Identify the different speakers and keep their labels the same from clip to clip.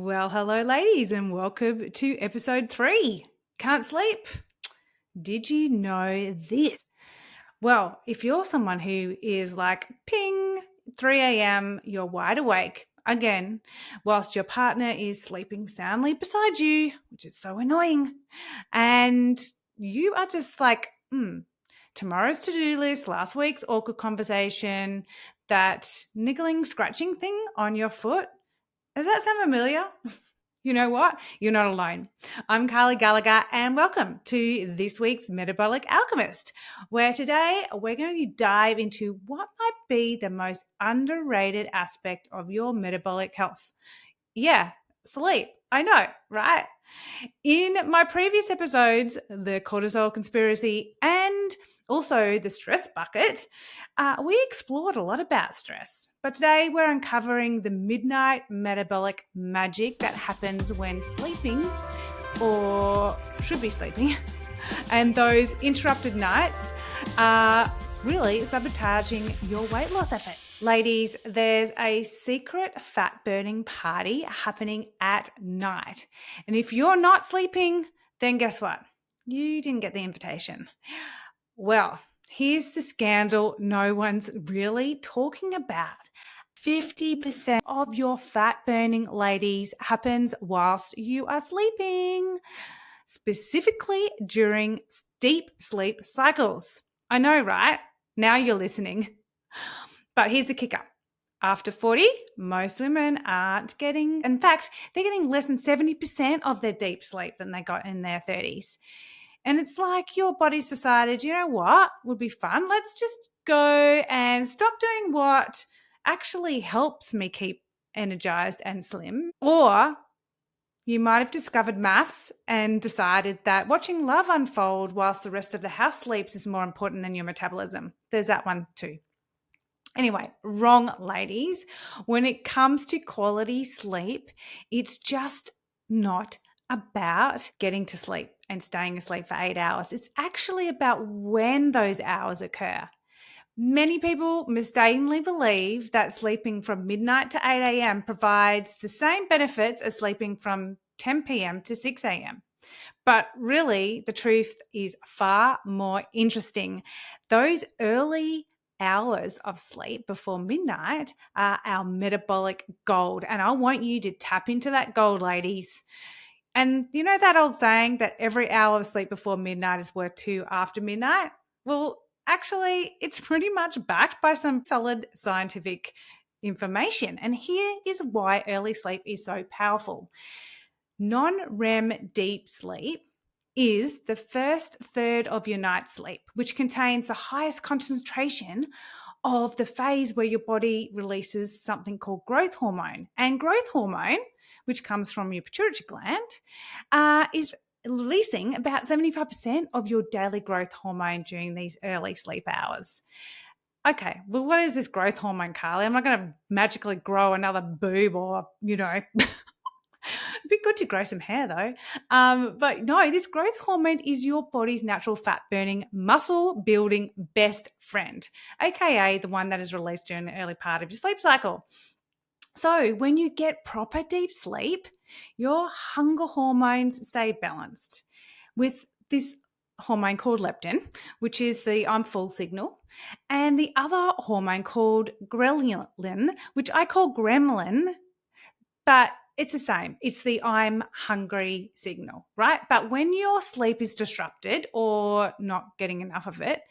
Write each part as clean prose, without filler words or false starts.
Speaker 1: Well, hello, ladies, and welcome to episode 3. Can't sleep? Did you know this? Well, if you're someone who is like ping, 3 a.m., you're wide awake again, whilst your partner is sleeping soundly beside you, which is so annoying, and you are just like, tomorrow's to-do list, last week's awkward conversation, that niggling, scratching thing on your foot. Does that sound familiar? You know what? You're not alone. I'm Carly Gallagher, and welcome to this week's Metabolic Alchemist, where today we're going to dive into what might be the most underrated aspect of your metabolic health. Yeah, sleep. I know, right? In my previous episodes, the cortisol conspiracy and also the stress bucket, we explored a lot about stress. But today we're uncovering the midnight metabolic magic that happens when sleeping, or should be sleeping, and those interrupted nights are really sabotaging your weight loss efforts. Ladies, there's a secret fat burning party happening at night. And if you're not sleeping, then guess what? You didn't get the invitation. Well, here's the scandal no one's really talking about. 50% of your fat burning, ladies, happens whilst you are sleeping, specifically during deep sleep cycles. I know, right? Now you're listening. But here's the kicker. After 40, most women aren't getting, in fact, they're getting less than 70% of their deep sleep than they got in their 30s. And it's like your body's decided, you know what would be fun? Let's just go and stop doing what actually helps me keep energized and slim. Or you might have discovered maths and decided that watching love unfold whilst the rest of the house sleeps is more important than your metabolism. There's that one too. Anyway, wrong, ladies. When it comes to quality sleep, it's just not about getting to sleep and staying asleep for 8 hours. It's actually about when those hours occur. Many people mistakenly believe that sleeping from midnight to 8 a.m. provides the same benefits as sleeping from 10 p.m. to 6 a.m. But really, the truth is far more interesting. Those early hours of sleep before midnight are our metabolic gold. And I want you to tap into that gold, ladies. And you know that old saying that every hour of sleep before midnight is worth 2 after midnight? Well, actually, it's pretty much backed by some solid scientific information. And here is why early sleep is so powerful. Non-REM deep sleep is the first third of your night's sleep, which contains the highest concentration of the phase where your body releases something called growth hormone. And growth hormone, which comes from your pituitary gland, is releasing about 75% of your daily growth hormone during these early sleep hours. Okay, well, what is this growth hormone, Carly? I'm not going to magically grow another boob or, It'd be good to grow some hair though. But no, this growth hormone is your body's natural fat burning, muscle building best friend, aka the one that is released during the early part of your sleep cycle. So when you get proper deep sleep, your hunger hormones stay balanced with this hormone called leptin, which is the I'm full signal, and the other hormone called ghrelin, which I call gremlin, but it's the same. It's the I'm hungry signal, right? But when your sleep is disrupted or not getting enough of it,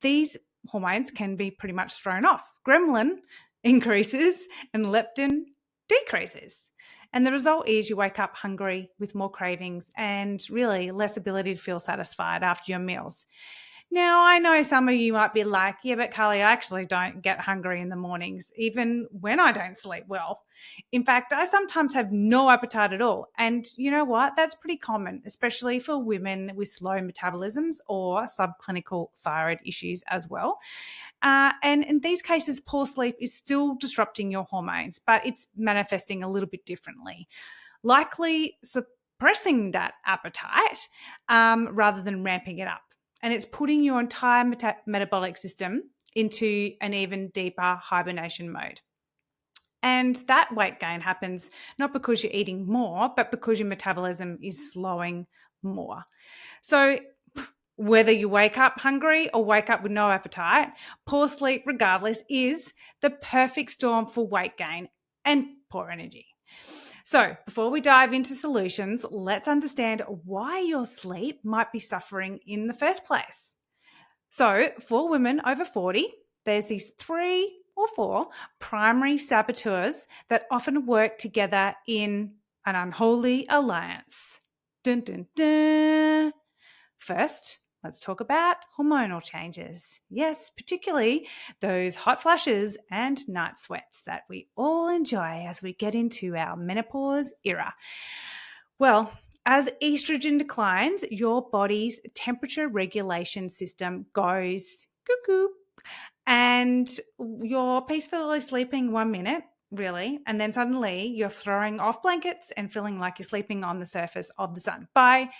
Speaker 1: these hormones can be pretty much thrown off. Gremlin increases and leptin decreases. And the result is you wake up hungry with more cravings and really less ability to feel satisfied after your meals. Now, I know some of you might be like, yeah, but Carly, I actually don't get hungry in the mornings, even when I don't sleep well. In fact, I sometimes have no appetite at all. And you know what? That's pretty common, especially for women with slow metabolisms or subclinical thyroid issues as well. And in these cases, poor sleep is still disrupting your hormones, but it's manifesting a little bit differently, likely suppressing that appetite rather than ramping it up. And it's putting your entire metabolic system into an even deeper hibernation mode. And that weight gain happens not because you're eating more, but because your metabolism is slowing more. So whether you wake up hungry or wake up with no appetite, poor sleep, regardless, is the perfect storm for weight gain and poor energy. So, before we dive into solutions, let's understand why your sleep might be suffering in the first place. So, for women over 40, there's these 3 or 4 primary saboteurs that often work together in an unholy alliance. Dun, dun, dun. First, let's talk about hormonal changes. Yes, particularly those hot flushes and night sweats that we all enjoy as we get into our menopause era. Well, as estrogen declines, your body's temperature regulation system goes cuckoo, and you're peacefully sleeping 1 minute, really, and then suddenly you're throwing off blankets and feeling like you're sleeping on the surface of the sun. By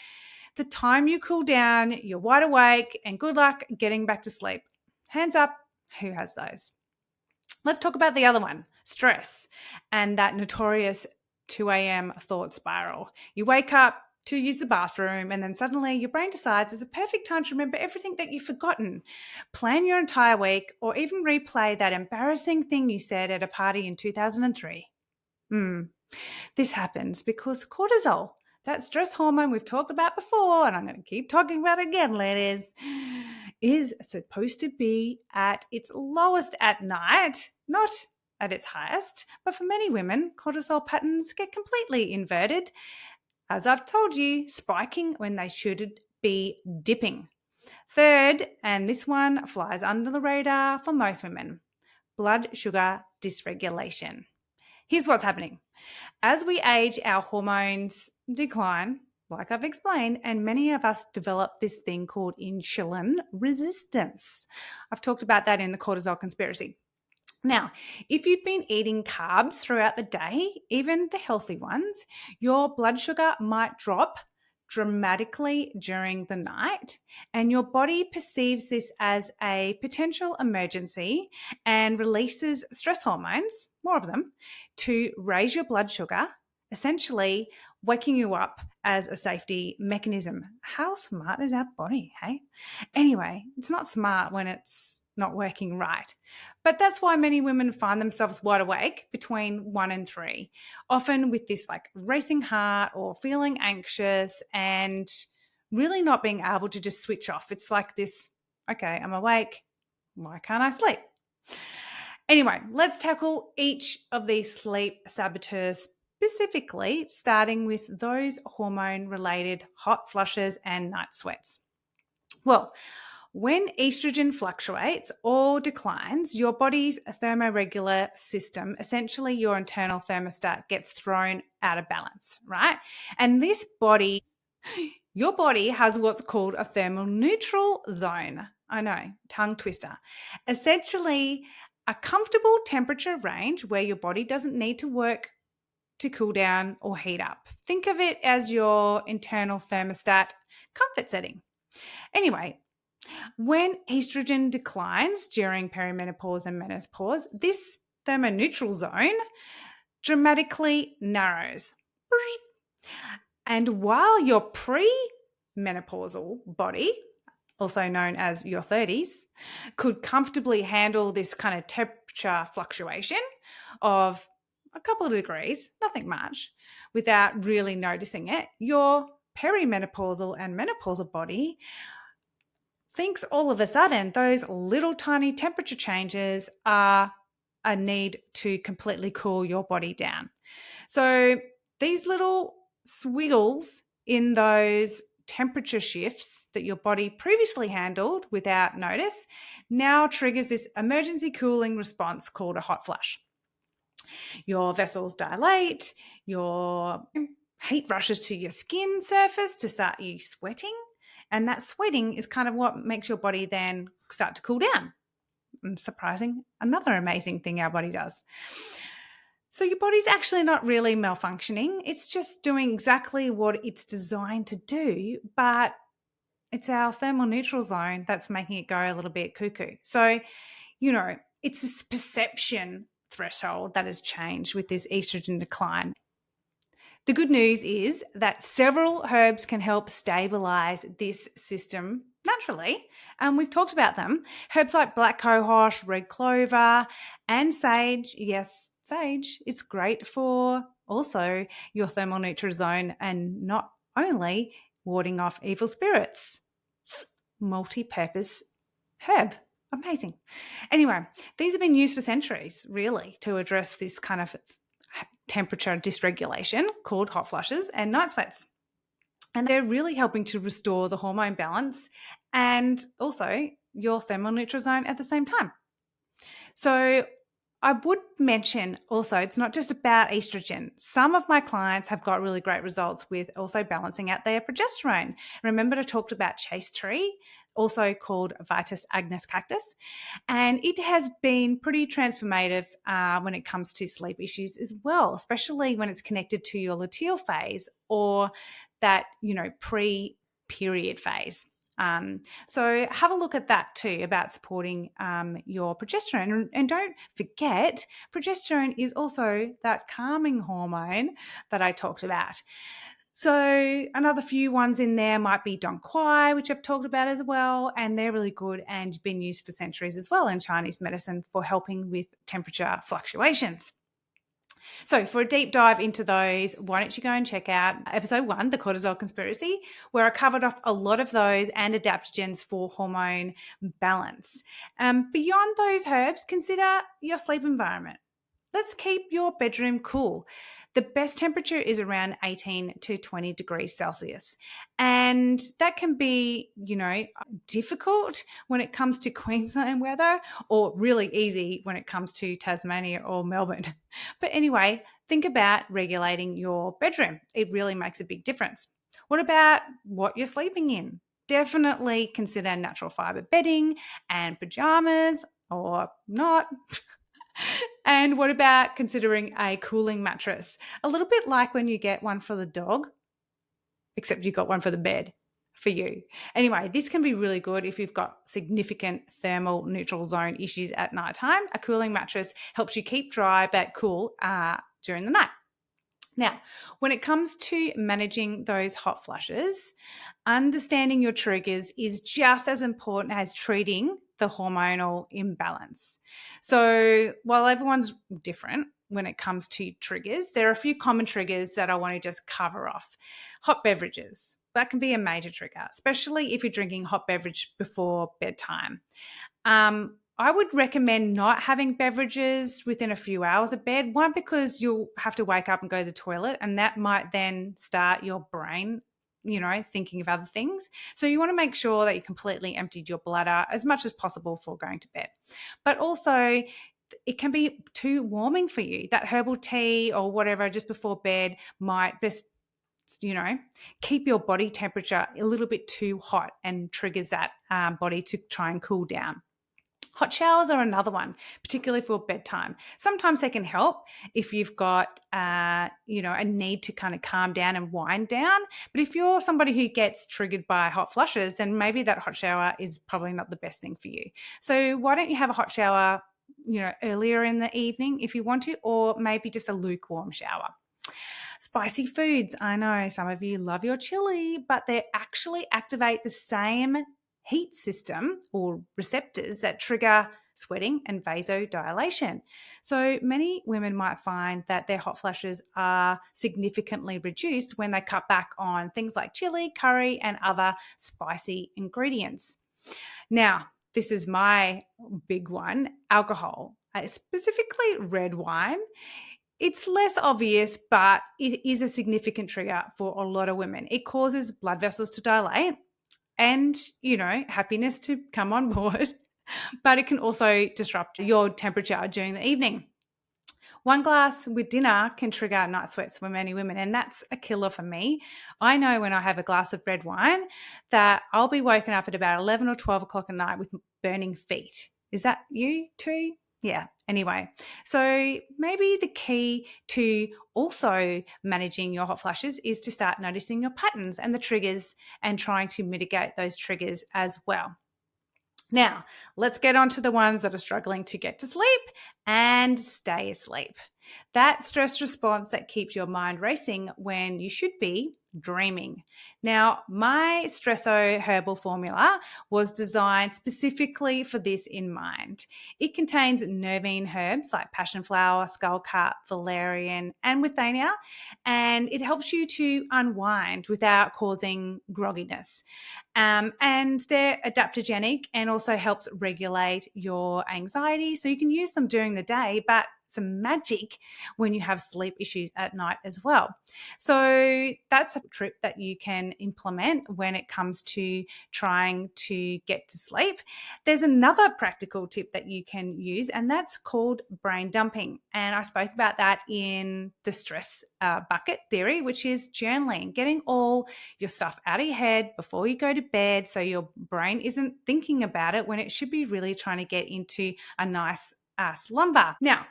Speaker 1: the time you cool down, you're wide awake, and good luck getting back to sleep. Hands up, who has those? Let's talk about the other one, stress, and that notorious 2 a.m. thought spiral. You wake up to use the bathroom, and then suddenly your brain decides it's a perfect time to remember everything that you've forgotten. Plan your entire week, or even replay that embarrassing thing you said at a party in 2003. This happens because cortisol, that stress hormone we've talked about before, and I'm going to keep talking about it again, ladies, is supposed to be at its lowest at night, not at its highest. But for many women, cortisol patterns get completely inverted, as I've told you, spiking when they should be dipping. Third, and this one flies under the radar for most women, blood sugar dysregulation. Here's what's happening. As we age, our hormones decline, like I've explained, and many of us develop this thing called insulin resistance. I've talked about that in the cortisol conspiracy. Now, if you've been eating carbs throughout the day, even the healthy ones, your blood sugar might drop dramatically during the night, and your body perceives this as a potential emergency and releases stress hormones, more of them, to raise your blood sugar, essentially waking you up as a safety mechanism. How smart is our body, hey? Anyway, it's not smart when it's not working right. But that's why many women find themselves wide awake between 1 and 3, often with this like racing heart or feeling anxious and really not being able to just switch off. It's like this, okay, I'm awake. Why can't I sleep? Anyway, let's tackle each of these sleep saboteurs specifically, starting with those hormone-related hot flushes and night sweats. Well, when estrogen fluctuates or declines, your body's thermoregular system, essentially your internal thermostat, gets thrown out of balance, right? And your body has what's called a thermal neutral zone. I know, tongue twister. Essentially, a comfortable temperature range where your body doesn't need to work to cool down or heat up. Think of it as your internal thermostat comfort setting. Anyway, when estrogen declines during perimenopause and menopause, this thermoneutral zone dramatically narrows. And while your pre-menopausal body, also known as your 30s, could comfortably handle this kind of temperature fluctuation of a couple of degrees, nothing much, without really noticing it, your perimenopausal and menopausal body thinks all of a sudden those little tiny temperature changes are a need to completely cool your body down. So these little swiggles in those temperature shifts that your body previously handled without notice now triggers this emergency cooling response called a hot flush. Your vessels dilate, your heat rushes to your skin surface to start you sweating. And that sweating is kind of what makes your body then start to cool down. And surprising, another amazing thing our body does. So your body's actually not really malfunctioning. It's just doing exactly what it's designed to do, but it's our thermal neutral zone that's making it go a little bit cuckoo. So, it's this perception threshold that has changed with this estrogen decline. The good news is that several herbs can help stabilize this system naturally. And we've talked about them. Herbs like black cohosh, red clover, and sage. Yes, sage. It's great for also your thermal neutral zone and not only warding off evil spirits. Multi-purpose herb. Amazing. Anyway, these have been used for centuries, really, to address this kind of temperature dysregulation called hot flushes and night sweats. And they're really helping to restore the hormone balance and also your thermal neutral zone at the same time. So I would mention also, it's not just about estrogen. Some of my clients have got really great results with also balancing out their progesterone. Remember I talked about chaste tree, also called Vitis agnus cactus, and it has been pretty transformative when it comes to sleep issues as well, especially when it's connected to your luteal phase or that, pre-period phase. So have a look at that too, about supporting your progesterone. And don't forget, progesterone is also that calming hormone that I talked about. So another few ones in there might be Dong Quai, which I've talked about as well, and they're really good and been used for centuries as well in Chinese medicine for helping with temperature fluctuations. So for a deep dive into those, why don't you go and check out episode 1, The Cortisol Conspiracy, where I covered off a lot of those and adaptogens for hormone balance. Beyond those herbs, consider your sleep environment. Let's keep your bedroom cool. The best temperature is around 18 to 20 degrees Celsius. And that can be, difficult when it comes to Queensland weather, or really easy when it comes to Tasmania or Melbourne. But anyway, think about regulating your bedroom. It really makes a big difference. What about what you're sleeping in? Definitely consider natural fiber bedding and pajamas, or not. And what about considering a cooling mattress? A little bit like when you get one for the dog, except you got one for the bed for you. Anyway, this can be really good if you've got significant thermal neutral zone issues at nighttime. A cooling mattress helps you keep dry but cool during the night. Now, when it comes to managing those hot flushes, understanding your triggers is just as important as treating the hormonal imbalance. So while everyone's different when it comes to triggers, there are a few common triggers that I want to just cover off. Hot beverages. That can be a major trigger, especially if you're drinking hot beverage before bedtime. I would recommend not having beverages within a few hours of bed. One, because you'll have to wake up and go to the toilet, and that might then start your brain, thinking of other things. So you want to make sure that you completely emptied your bladder as much as possible before going to bed. But also, it can be too warming for you. That herbal tea or whatever just before bed might just keep your body temperature a little bit too hot and triggers that body to try and cool down. Hot showers are another one, particularly for bedtime. Sometimes they can help if you've got, a need to kind of calm down and wind down. But if you're somebody who gets triggered by hot flushes, then maybe that hot shower is probably not the best thing for you. So why don't you have a hot shower, earlier in the evening if you want to, or maybe just a lukewarm shower. Spicy foods. I know some of you love your chili, but they actually activate the same heat system or receptors that trigger sweating and vasodilation. So many women might find that their hot flushes are significantly reduced when they cut back on things like chili, curry, and other spicy ingredients. Now, this is my big one, alcohol, specifically red wine. It's less obvious, but it is a significant trigger for a lot of women. It causes blood vessels to dilate and, happiness to come on board, but it can also disrupt your temperature during the evening. One glass with dinner can trigger night sweats for many women, and that's a killer for me. I know when I have a glass of red wine that I'll be woken up at about 11 or 12 o'clock at night with burning feet. Is that you too? Yeah. Anyway, so maybe the key to also managing your hot flushes is to start noticing your patterns and the triggers and trying to mitigate those triggers as well. Now, let's get on to the ones that are struggling to get to sleep and stay asleep. That stress response that keeps your mind racing when you should be dreaming. Now, my Stresso herbal formula was designed specifically for this in mind. It contains nervine herbs like passion flower, skullcap, valerian, and withania, and it helps you to unwind without causing grogginess. And they're adaptogenic and also helps regulate your anxiety. So you can use them during the day, but some magic when you have sleep issues at night as well. So that's a trip that you can implement when it comes to trying to get to sleep. There's another practical tip that you can use, and that's called brain dumping. And I spoke about that in the stress bucket theory, which is journaling, getting all your stuff out of your head before you go to bed so your brain isn't thinking about it when it should be really trying to get into a nice slumber. Now,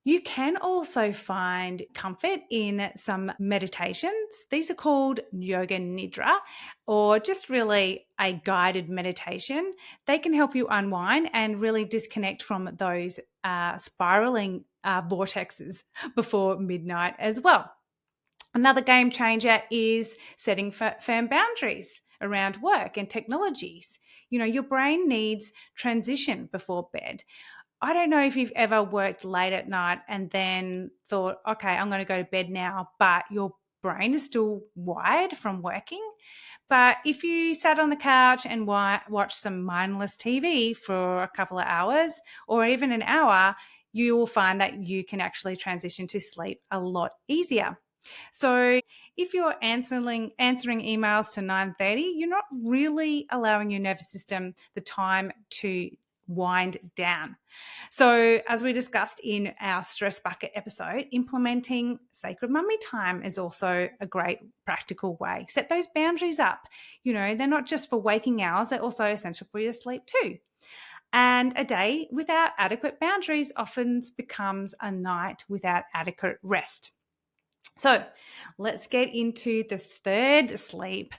Speaker 1: you can also find comfort in some meditations. These are called yoga nidra, or just really a guided meditation. They can help you unwind and really disconnect from those spiraling vortexes before midnight as well. Another game changer is setting firm boundaries around work and technologies. You know, your brain needs transition before bed. I don't know if you've ever worked late at night and then thought, okay, I'm going to go to bed now, but your brain is still wired from working. But if you sat on the couch and watched some mindless TV for a couple of hours or even an hour, you will find that you can actually transition to sleep a lot easier. So if you're answering emails to 9:30, you're not really allowing your nervous system the time to wind down. So, as we discussed in our stress bucket episode, implementing sacred mummy time is also a great practical way. Set those boundaries up. You know, they're not just for waking hours, they're also essential for your sleep too. And a day without adequate boundaries often becomes a night without adequate rest. So, let's get into the third sleep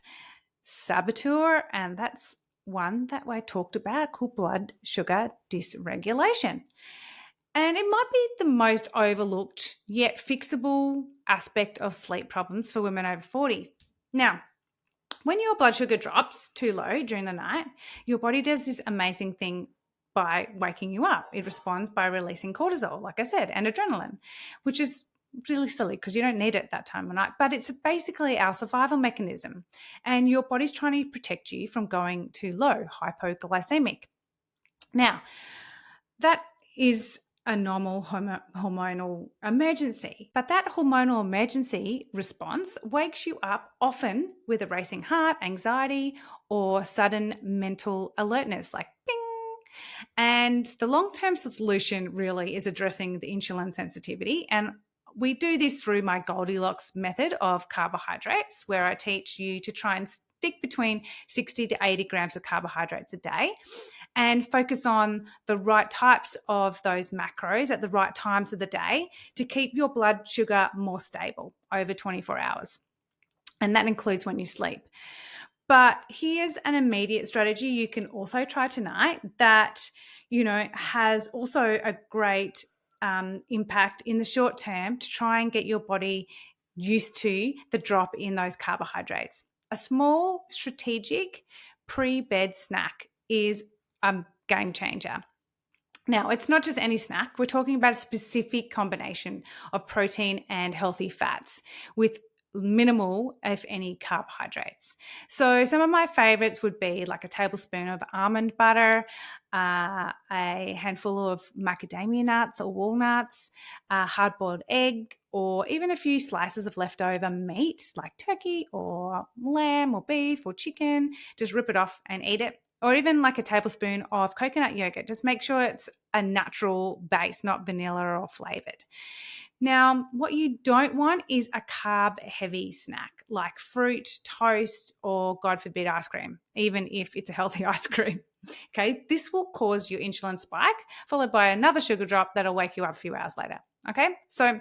Speaker 1: saboteur, and that's one that I talked about called blood sugar dysregulation. And it might be the most overlooked yet fixable aspect of sleep problems for women over 40. Now, when your blood sugar drops too low during the night, your body does this amazing thing by waking you up. It responds by releasing cortisol, like I said, and adrenaline, which is really silly because you don't need it at that time of night, but it's basically our survival mechanism. And your body's trying to protect you from going too low, hypoglycemic. Now, that is a normal hormonal emergency, but that hormonal emergency response wakes you up often with a racing heart, anxiety, or sudden mental alertness, like ping. And the long-term solution really is addressing the insulin sensitivity. And we do this through my Goldilocks method of carbohydrates, where I teach you to try and stick between 60 to 80 grams of carbohydrates a day and focus on the right types of those macros at the right times of the day to keep your blood sugar more stable over 24 hours. And that includes when you sleep. But here's an immediate strategy you can also try tonight that, you know, has also a great impact in the short term to try and get your body used to the drop in those carbohydrates. A small strategic pre-bed snack is a game changer. Now, it's not just any snack. We're talking about a specific combination of protein and healthy fats with minimal, if any, carbohydrates. So some of my favorites would be like a tablespoon of almond butter, a handful of macadamia nuts or walnuts, a hard-boiled egg, or even a few slices of leftover meat like turkey or lamb or beef or chicken. Just rip it off and eat it. Or even like a tablespoon of coconut yogurt. Just make sure it's a natural base, not vanilla or flavored. Now, what you don't want is a carb-heavy snack like fruit, toast, or God forbid, ice cream, even if it's a healthy ice cream. Okay, this will cause your insulin spike, followed by another sugar drop that'll wake you up a few hours later. Okay, so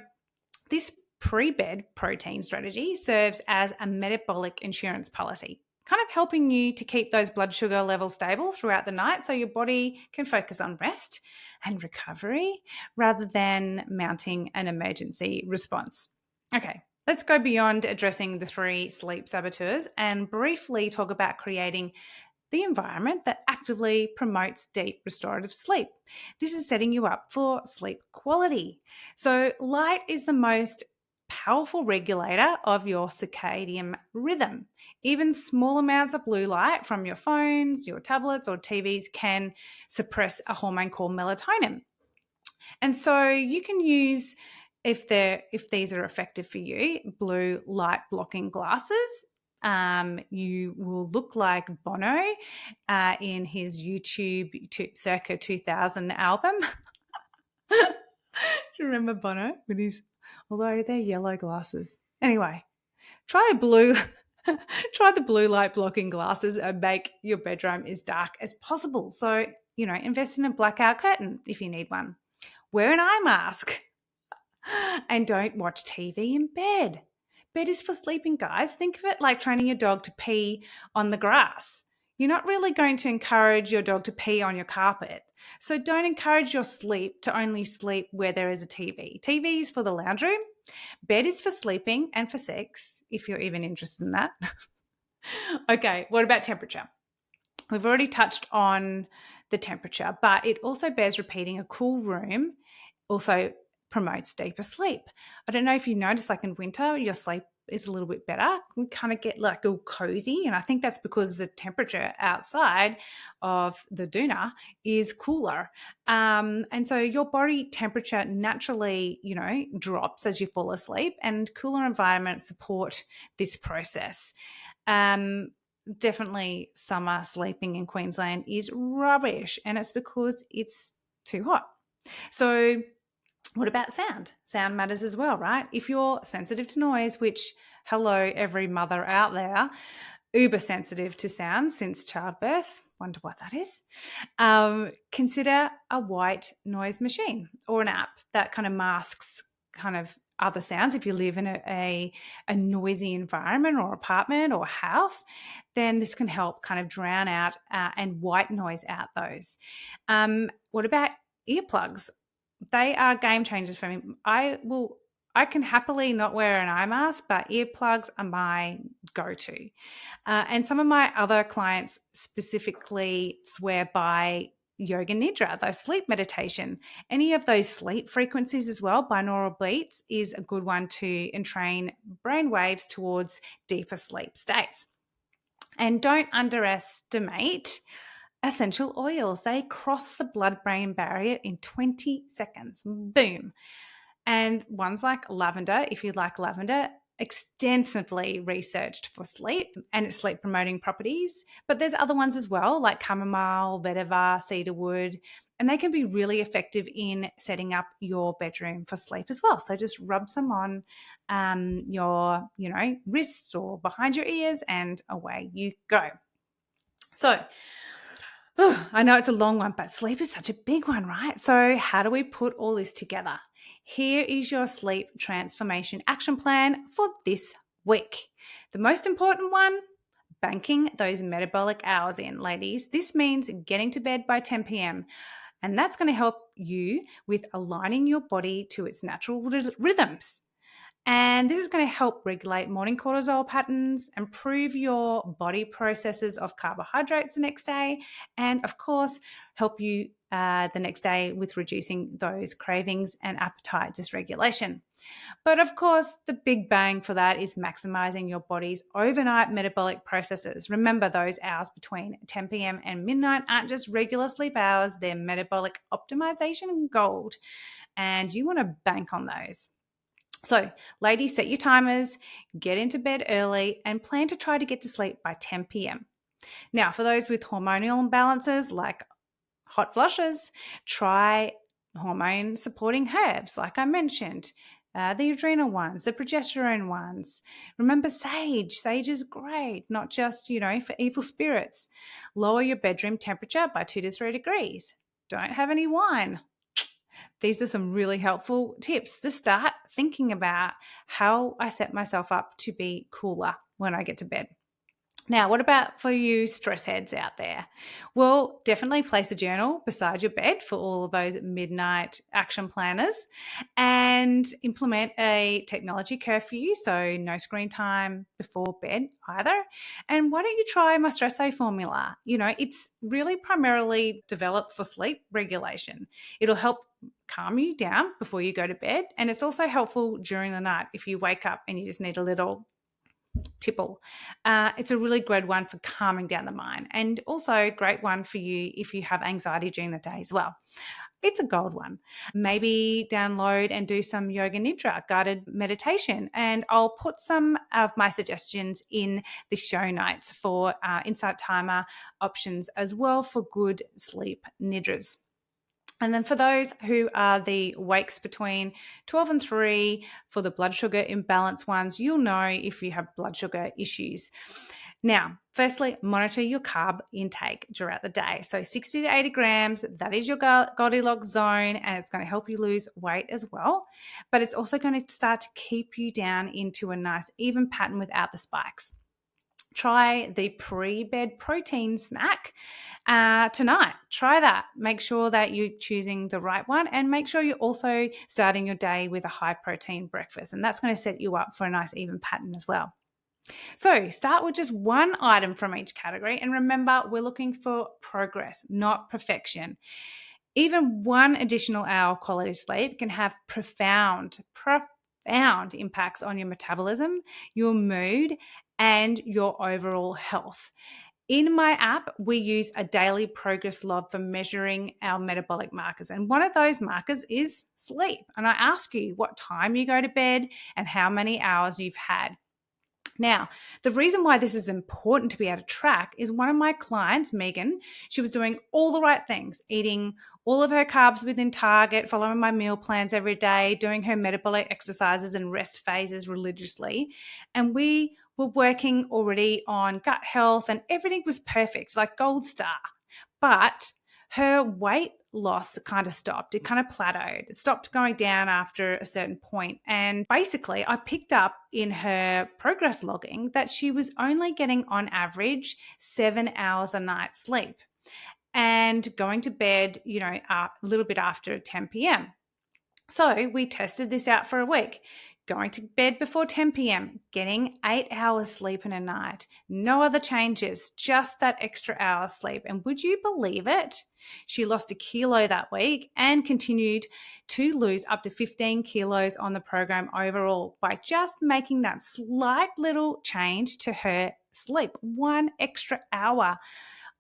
Speaker 1: this pre-bed protein strategy serves as a metabolic insurance policy. kind of helping you to keep those blood sugar levels stable throughout the night so your body can focus on rest and recovery rather than mounting an emergency response. Okay, let's go beyond addressing the 3 sleep saboteurs and briefly talk about creating the environment that actively promotes deep restorative sleep. This is setting you up for sleep quality. So, light is the most powerful regulator of your circadian rhythm. Even small amounts of blue light from your phones, your tablets, or TVs can suppress a hormone called melatonin. And so you can use, if these are effective for you, blue light blocking glasses. You will look like Bono in his YouTube circa 2000 album. Do you remember Bono with his, although they're yellow glasses. Anyway, try try the blue light blocking glasses and make your bedroom as dark as possible. So, invest in a blackout curtain if you need one. Wear an eye mask and don't watch TV in bed. Bed is for sleeping, guys. Think of it like training your dog to pee on the grass. You're not really going to encourage your dog to pee on your carpet. So don't encourage your sleep to only sleep where there is a TV. TV is for the lounge room. Bed is for sleeping and for sex, if you're even interested in that. Okay, what about temperature? We've already touched on the temperature, but it also bears repeating. A cool room also promotes deeper sleep. I don't know if you notice, like in winter, your sleep is a little bit better. We kind of get like all cozy. And I think that's because the temperature outside of the doona is cooler. And so your body temperature naturally, drops as you fall asleep, and cooler environments support this process. Definitely summer sleeping in Queensland is rubbish, and it's because it's too hot. So what about sound? Sound matters as well, right? If you're sensitive to noise, which, hello, every mother out there, uber sensitive to sound since childbirth, wonder what that is, consider a white noise machine or an app that kind of masks kind of other sounds. If you live in a noisy environment or apartment or house, then this can help kind of drown out and white noise out those. What about earplugs? They are game changers for me. I can happily not wear an eye mask, but earplugs are my go-to. And some of my other clients specifically swear by yoga nidra, those sleep meditation. Any of those sleep frequencies as well, binaural beats, is a good one to entrain brain waves towards deeper sleep states. And don't underestimate essential oils. They cross the blood-brain barrier in 20 seconds. Boom. And ones like lavender, if you like lavender, extensively researched for sleep and its sleep promoting properties. But there's other ones as well, like chamomile, vetiver, cedarwood, and they can be really effective in setting up your bedroom for sleep as well. So just rub some on your, wrists or behind your ears, and away you go. So I know it's a long one, but sleep is such a big one, right? So how do we put all this together? Here is your sleep transformation action plan for this week. The most important one, banking those metabolic hours in, ladies. This means getting to bed by 10 p.m. And that's going to help you with aligning your body to its natural rhythms. And this is going to help regulate morning cortisol patterns, improve your body processes of carbohydrates the next day, and of course, help you the next day with reducing those cravings and appetite dysregulation. But of course, the big bang for that is maximizing your body's overnight metabolic processes. Remember, those hours between 10 p.m. and midnight aren't just regular sleep hours, they're metabolic optimization gold, and you want to bank on those. So, ladies, set your timers, get into bed early, and plan to try to get to sleep by 10 p.m. Now, for those with hormonal imbalances like hot flushes, try hormone supporting herbs, like I mentioned, the adrenal ones, the progesterone ones. Remember sage. Sage is great, not just, for evil spirits. Lower your bedroom temperature by 2 to 3 degrees. Don't have any wine. These are some really helpful tips to start thinking about how I set myself up to be cooler when I get to bed. Now, what about for you stress heads out there? Well, definitely place a journal beside your bed for all of those midnight action planners, and implement a technology curfew, so no screen time before bed either. And why don't you try my Stresso formula? It's really primarily developed for sleep regulation. It'll help calm you down before you go to bed, and it's also helpful during the night if you wake up and you just need a little tipple. It's a really good one for calming down the mind, and also a great one for you if you have anxiety during the day as well. It's a gold one. Maybe download and do some yoga nidra guided meditation, and I'll put some of my suggestions in the show notes for Insight Timer options as well for good sleep nidras. And then for those who are the wakes between 12 and 3, for the blood sugar imbalance ones, you'll know if you have blood sugar issues. Now, firstly, monitor your carb intake throughout the day. So 60 to 80 grams, that is your Goldilocks zone, and it's going to help you lose weight as well. But it's also going to start to keep you down into a nice even pattern without the spikes. Try the pre-bed protein snack tonight. Try that. Make sure that you're choosing the right one, and make sure you're also starting your day with a high protein breakfast. And that's going to set you up for a nice even pattern as well. So start with just one item from each category. And remember, we're looking for progress, not perfection. Even one additional hour of quality sleep can have profound impacts on your metabolism, your mood, and your overall health. In my app, we use a daily progress log for measuring our metabolic markers. And one of those markers is sleep. And I ask you what time you go to bed and how many hours you've had. Now, the reason why this is important to be able to track is one of my clients, Megan, she was doing all the right things, eating all of her carbs within target, following my meal plans every day, doing her metabolic exercises and rest phases religiously. And we were working already on gut health, and everything was perfect, like gold star. But her weight loss kind of stopped. It kind of plateaued. It stopped going down after a certain point. And basically, I picked up in her progress logging that she was only getting on average 7 hours a night sleep and going to bed, a little bit after 10 p.m. So we tested this out for a week. Going to bed before 10 p.m., getting 8 hours sleep in a night, no other changes, just that extra hour sleep. And would you believe it? She lost 1 kilo that week and continued to lose up to 15 kilos on the program overall by just making that slight little change to her sleep. 1 extra hour.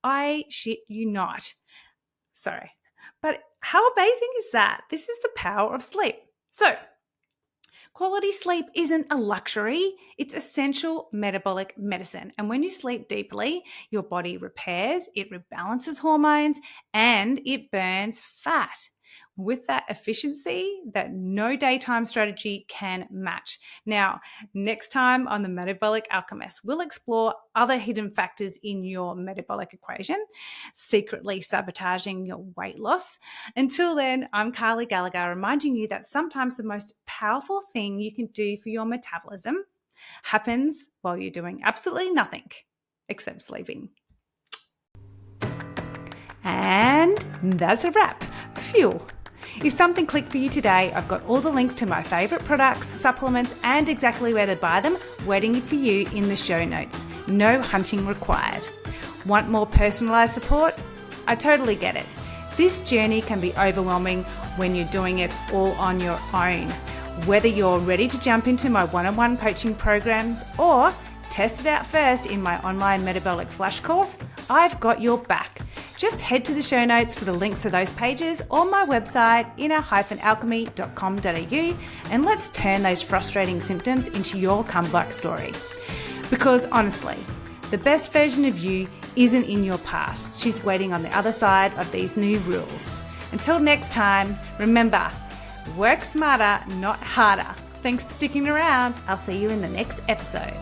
Speaker 1: I shit you not. Sorry. But how amazing is that? This is the power of sleep. So, quality sleep isn't a luxury, it's essential metabolic medicine. And when you sleep deeply, your body repairs, it rebalances hormones, and it burns fat with that efficiency that no daytime strategy can match. Now, next time on the Metabolic Alchemist, we'll explore other hidden factors in your metabolic equation, secretly sabotaging your weight loss. Until then, I'm Carly Gallagher, reminding you that sometimes the most powerful thing you can do for your metabolism happens while you're doing absolutely nothing except sleeping. And that's a wrap. Phew. If something clicked for you today, I've got all the links to my favourite products, supplements, and exactly where to buy them waiting for you in the show notes. No hunting required. Want more personalised support? I totally get it. This journey can be overwhelming when you're doing it all on your own. Whether you're ready to jump into my one-on-one coaching programs or test it out first in my online metabolic flash course, I've got your back. Just head to the show notes for the links to those pages or my website, inner-alchemy.com.au, and let's turn those frustrating symptoms into your comeback story. Because honestly, the best version of you isn't in your past. She's waiting on the other side of these new rules. Until next time, remember, work smarter, not harder. Thanks for sticking around. I'll see you in the next episode.